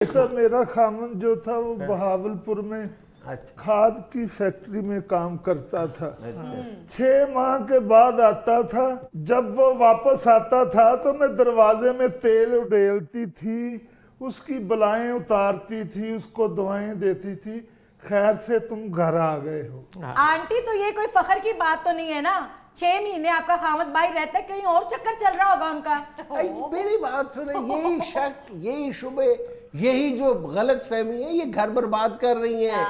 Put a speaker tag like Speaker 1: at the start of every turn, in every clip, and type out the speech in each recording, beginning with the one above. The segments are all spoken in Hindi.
Speaker 1: तो मेरा खामन जो था वो बहावलपुर में खाद की फैक्ट्री में काम करता था। 6 माह के बाद आता था। जब वो वापस आता था तो मैं दरवाजे में तेल उड़ेलती थी, उसकी बलाएं उतारती थी, उसको दवाएं देती थी। खैर से तुम घर आ गए हो।
Speaker 2: आंटी तो ये कोई फखर की बात तो नहीं है ना। 6 महीने आपका खामद भाई रहता है, कहीं और चक्कर चल रहा होगा उनका।
Speaker 3: मेरी बात सुने, यही शक, यही शुबे, यही जो गलत फहमी है, ये घर बर्बाद कर रही है।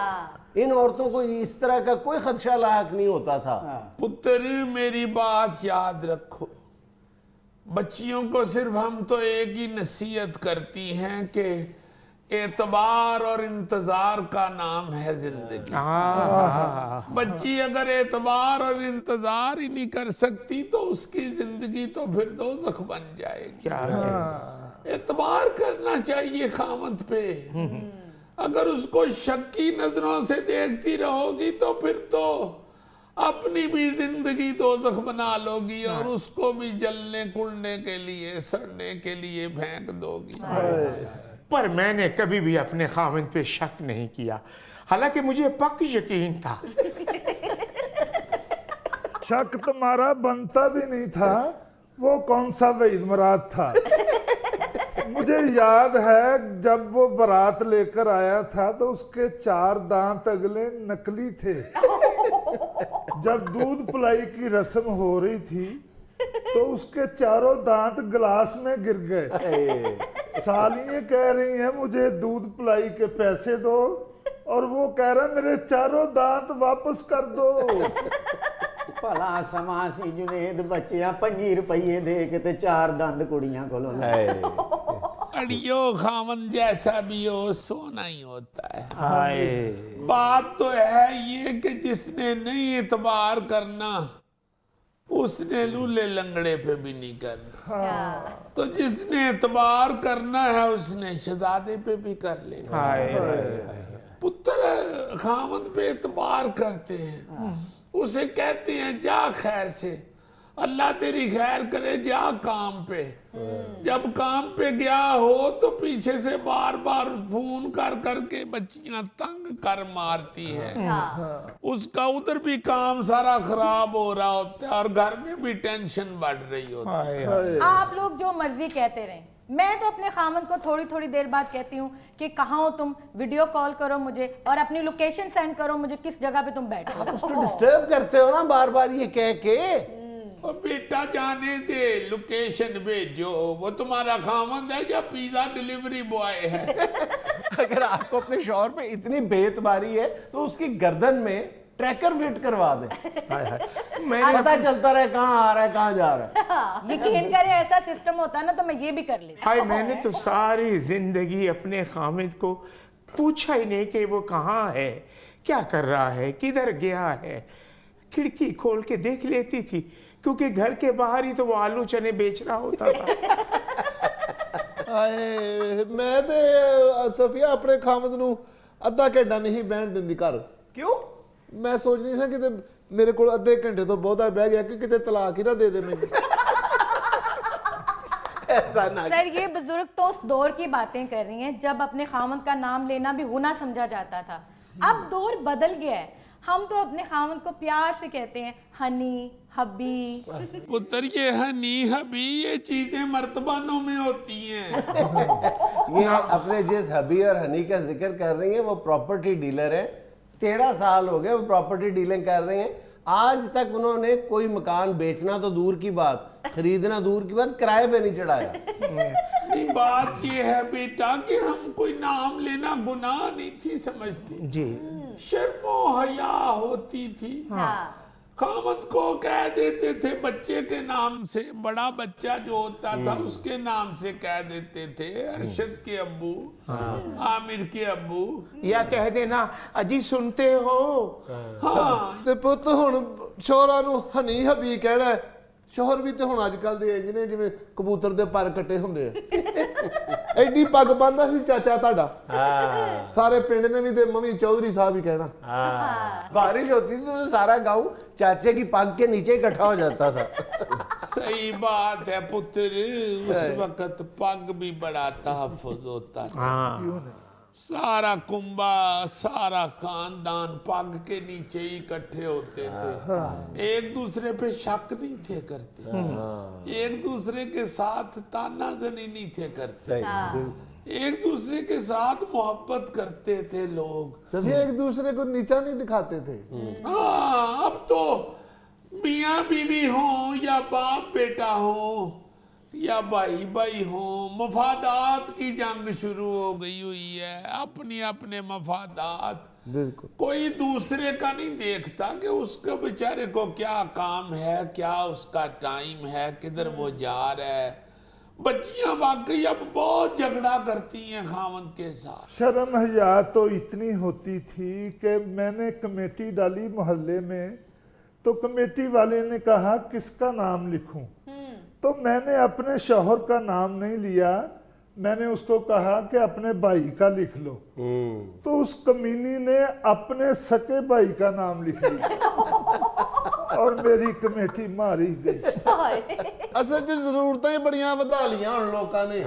Speaker 3: इन औरतों को इस तरह का कोई खदशा लायक नहीं होता था।
Speaker 4: पुत्र मेरी बात याद रखो, बच्चियों को सिर्फ हम तो एक ही नसीहत करती हैं कि एतबार और इंतजार का नाम है जिंदगी। बच्ची अगर एतबार और इंतजार ही नहीं कर सकती तो उसकी जिंदगी तो फिर दोज़ख बन जाएगी। एतबार करना चाहिए खामद पे। अगर उसको शक की नजरों से देखती रहोगी तो फिर तो अपनी भी जिंदगी दोज़ख बना लोगी और उसको भी जलने कुड़ने के लिए, सड़ने के लिए फेंक दोगी।
Speaker 5: पर मैंने कभी भी अपने खाविंद पे शक नहीं किया, हालांकि मुझे पक्का यकीन था।
Speaker 1: शक तुम्हारा बनता भी नहीं था। वो कौन सा वहीद मुराद था? मुझे याद है जब वो बारात लेकर आया था तो उसके 4 दांत अगले नकली थे। जब दूध पिलाई की रस्म हो रही थी तो उसके 4 दांत गिलास में गिर गए। सालियां कह रही हैं मुझे दूध पिलाई के पैसे दो, और वो कह रहा मेरे 4 दांत वापस कर दो।
Speaker 6: भला समा सी जुनेद, बच्चियां 5 रुपये दे के ते 4 दंद कुड़ियां कोलों
Speaker 4: अड़ियो खामन जैसा भी हो सोना ही होता है। बात तो है ये कि जिसने नहीं एतबार करना उसने लूले लंगड़े पे भी नहीं करना। तो जिसने एतबार करना है उसने शहजादे पे भी कर लेना। पुत्र खामद पे एतबार करते हैं, उसे कहते हैं जा खैर से, अल्लाह तेरी खैर करे, जा काम पे। जब काम पे गया हो तो पीछे से बार बार फोन कर करके बच्चियां तंग कर मारती हैं। उसका उधर भी काम सारा खराब हो रहा होता है और घर में भी टेंशन बढ़ रही होती है।
Speaker 2: आप लोग जो मर्जी कहते रहें, मैं तो अपने खामन को थोड़ी थोड़ी देर बाद कहती हूँ कि कहाँ हो तुम, वीडियो कॉल करो मुझे और अपनी लोकेशन सेंड करो मुझे, किस जगह पे तुम बैठे हो।
Speaker 3: उसको डिस्टर्ब करते हो ना बार बार ये कह के।
Speaker 4: और बेटा जाने दे, लोकेशन भेजो, वो तुम्हारा खामद है या पिज्जा डिलीवरी बॉय है?
Speaker 3: अगर आपको अपने शौहर पे इतनी बेतबारी है तो उसकी गर्दन में ट्रैकर फिट करवा दे। पता चलता रहे कहाँ आ रहा है कहाँ जा रहा है।
Speaker 2: यकीन करें ऐसा सिस्टम होता ना तो मैं ये भी कर लेती।
Speaker 5: हाय, मैंने तो सारी जिंदगी अपने खामिद को पूछा ही नहीं कि वो कहाँ है, क्या कर रहा है, किधर गया है। खिड़की खोल के देख लेती थी क्योंकि घर के बाहर ही तो वो आलू चने बेच रहा होता था।
Speaker 7: मैं तो सफिया अपने खामद नू अद्धा घंटा नहीं बहन दिंदी घर।
Speaker 3: क्यों?
Speaker 7: मैं सोच नहीं था कि मेरे को अद्धे घंटे तो बहुता बह गया कि किते तलाक ही ना दे दे मैनू।
Speaker 3: ऐसा ना
Speaker 2: सर, ये बुजुर्ग तो उस दौर की बातें कर रही हैं जब अपने खामद का नाम लेना भी गुनाह समझा जाता था। अब दौर बदल गया है, हम तो अपने खामद को प्यार से कहते हैं हनी, हबी।
Speaker 4: पुत्र ये हनी हबी ये चीजें मर्तबानों में होती हैं।
Speaker 3: ये अपने जिस हबी और हनी का जिक्र कर रही हैं वो प्रॉपर्टी डीलर हैं। 13 साल हो गए वो प्रॉपर्टी डीलिंग कर रहे हैं। आज तक उन्होंने कोई मकान बेचना तो दूर की बात, खरीदना दूर की बात, किराए पे नहीं चढ़ाया।
Speaker 4: बात ये है बेटा कि हम कोई नाम लेना गुनाह नहीं थी समझती
Speaker 5: जी,
Speaker 4: शर्मो हया होती थी। खामद को कह देते थे बच्चे के नाम से, बड़ा बच्चा जो होता था उसके नाम से कह देते थे, अरशद के अब्बू, आमिर के अब्बू,
Speaker 5: या कह देना अजी सुनते हो।
Speaker 4: हाँ
Speaker 7: ते पुत हुण छोरा नू हनी हबी कहना है, ਸ਼ੋਹਰ ਵੀ ਤੇ ਹੁਣ ਅੱਜ ਕੱਲ ਦੇ ਇੰਜ ਨੇ ਜਿਵੇਂ ਕਬੂਤਰ ਦੇ ਪਰ ਕੱਟੇ ਹੁੰਦੇ ਆ। ਐਡੀ ਪੱਗ ਬੰਨਦਾ ਸੀ ਚਾਚਾ ਤੁਹਾਡਾ।
Speaker 3: हाँ
Speaker 7: ਸਾਰੇ ਪਿੰਡ ਨੇ ਵੀ ਤੇ ਮੰਮੀ ਚੌਧਰੀ ਸਾਹਿਬ ਹੀ ਕਹਿਣਾ।
Speaker 3: हाँ बारिश होती थी तो सारा गांव चाचे की पग के नीचे इकट्ठा हो जाता था।
Speaker 4: सही बात है पुत्र, उस वक्त पग भी बड़ा तहफुज होता था। सारा कुंबा सारा खानदान पग के नीचे ही इकट्ठे होते थे। एक दूसरे पे शक नहीं थे करते, एक दूसरे के साथ तानाजनी नहीं थे करते, एक दूसरे के साथ मोहब्बत करते थे लोग।
Speaker 7: सभी एक दूसरे को नीचा नहीं दिखाते थे।
Speaker 4: हाँ, अब तो मियाँ बीवी हो या बाप बेटा हो या भाई भाई हो, मफादात की जंग शुरू हो गई हुई है। अपने अपने मफादात,
Speaker 7: बिल्कुल।
Speaker 4: कोई दूसरे का नहीं देखता कि उसका बेचारे को क्या काम है, क्या उसका टाइम है, किधर वो जा रहा है। बच्चियां वाकई अब बहुत झगड़ा करती हैं खामन के साथ।
Speaker 1: शर्म हया तो इतनी होती थी कि मैंने कमेटी डाली मोहल्ले में, तो कमेटी वाले ने कहा किसका नाम लिखूं, तो मैंने अपने शौहर का नाम नहीं लिया, मैंने उसको कहा कि अपने भाई का लिख लो। तो उस कमीनी ने अपने सके भाई का नाम लिख लिया और मेरी कमेटी मारी गई।
Speaker 7: ਅਸਲ 'ਚ ਜ਼ਰੂਰਤਾਂ ਹੀ ਬੜੀਆਂ ਵਧਾ ਲੀਆਂ ਹੁਣ ਲੋਕਾਂ ਨੇ।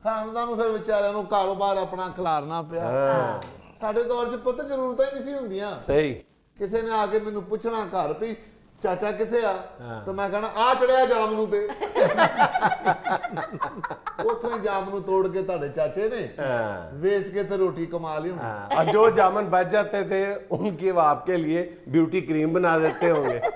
Speaker 7: ਖਾਨਦਾਨ ਨੂੰ ਫਿਰ ਵਿਚਾਰਿਆਂ ਨੂੰ ਕਾਰੋਬਾਰ ਆਪਣਾ ਖਿਲਾਰਨਾ ਪਿਆ। ਸਾਡੇ ਦੌਰ 'ਚ ਪੁੱਤ ਜ਼ਰੂਰਤਾਂ ਹੀ ਨਹੀਂ ਸੀ ਹੁੰਦੀਆਂ।
Speaker 3: सही।
Speaker 7: ਕਿਸੇ ਨੇ ਆ ਕੇ ਮੈਨੂੰ ਪੁੱਛਣਾ ਘਰ ਵੀ ਚਾਚਾ ਕਿੱਥੇ ਆ, ਤਾਂ ਮੈਂ ਕਹਣਾ ਆ ਚੜਿਆ ਜਾਮ ਨੂੰ ਤੇ ਉੱਥੋਂ ਹੀ ਜਾਮ ਨੂੰ ਤੋੜ ਕੇ ਤੁਹਾਡੇ ਚਾਚੇ ਨੇ ਵੇਚ ਕੇ ਤੇ ਰੋਟੀ ਕਮਾ ਲਈ ਹੋਣੀ।
Speaker 3: और जो जामन बच जाते थे उनके वो आपके लिए ब्यूटी क्रीम बना देते होंगे।